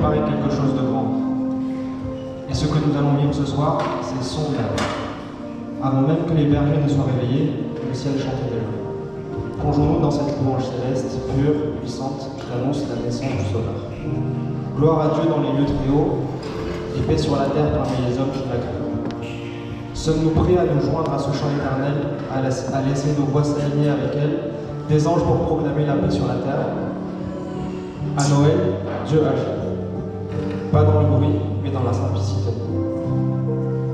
préparer quelque chose de grand. Et ce que nous allons vivre ce soir, c'est son œuvre. Avant même que les bergers ne soient réveillés, le ciel chantait déjà. Plongeons-nous dans cette louange céleste, pure, puissante, qui annonce la naissance du Sauveur. Gloire à Dieu dans les lieux très hauts, et paix sur la terre parmi les hommes qui l'agrément. Sommes-nous prêts à nous joindre à ce chant éternel, à laisser nos voix s'aligner avec elle, des anges pour proclamer la paix sur la terre? À Noël, Dieu agit. Pas dans le bruit, mais dans la simplicité.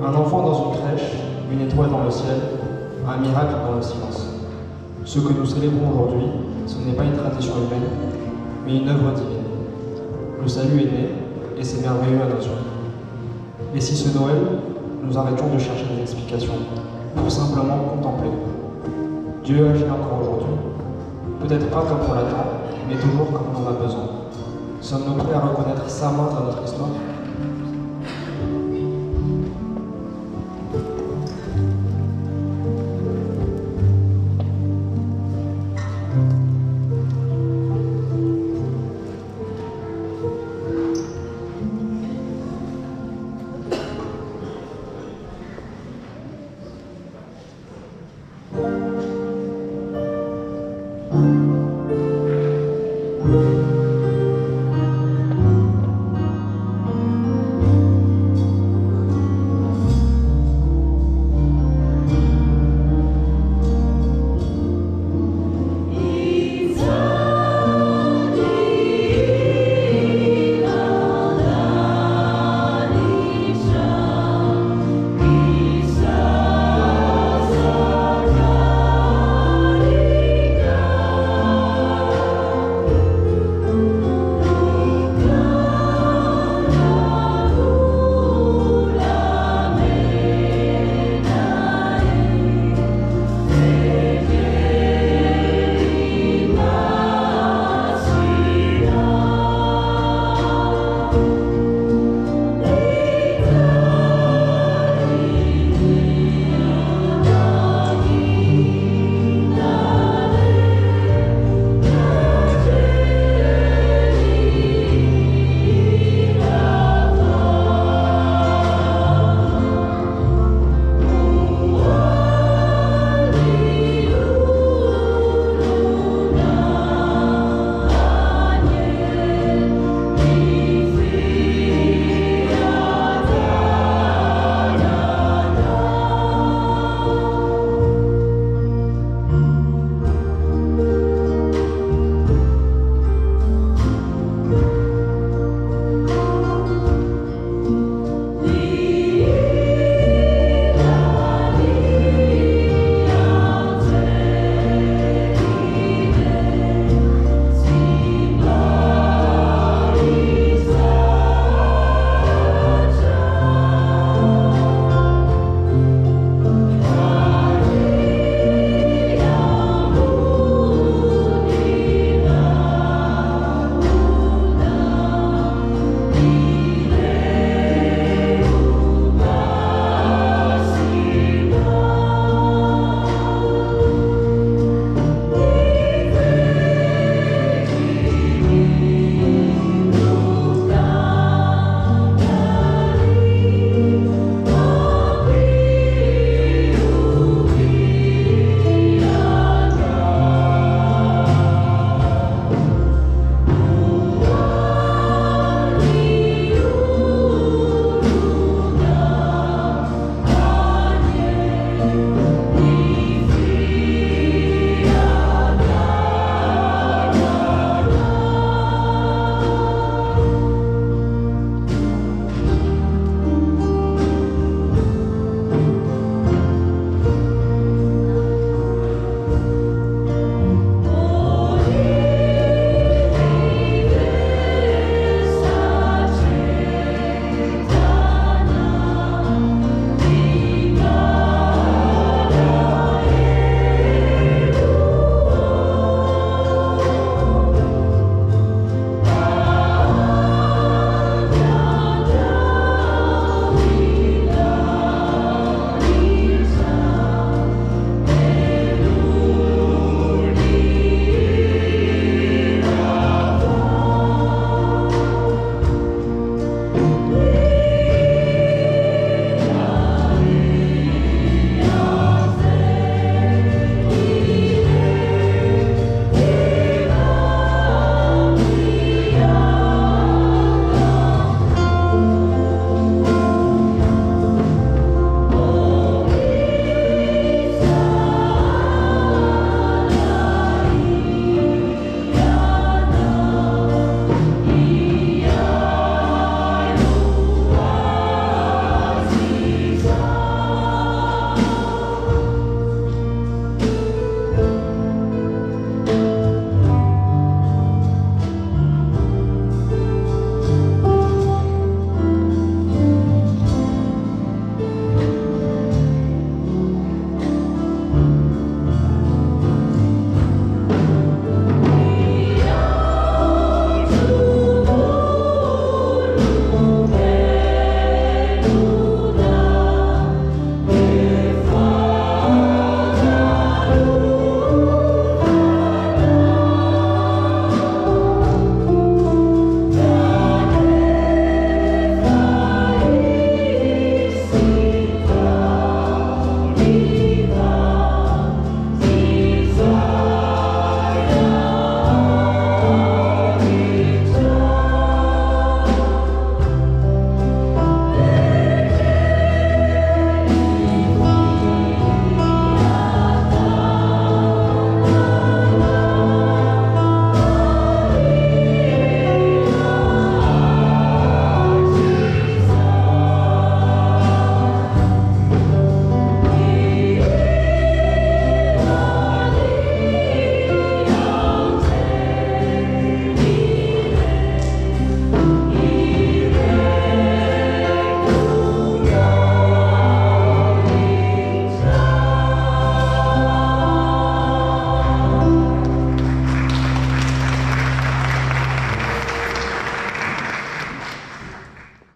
Un enfant dans une crèche, une étoile dans le ciel, un miracle dans le silence. Ce que nous célébrons aujourd'hui, ce n'est pas une tradition humaine, mais une œuvre divine. Le salut est né, et c'est merveilleux à nos yeux. Et si ce Noël, nous arrêtions de chercher des explications, pour simplement contempler? Dieu agit encore aujourd'hui. Peut-être pas comme on l'attend, mais toujours comme on en a besoin. Sommes-nous prêts à reconnaître sa main dans notre histoire?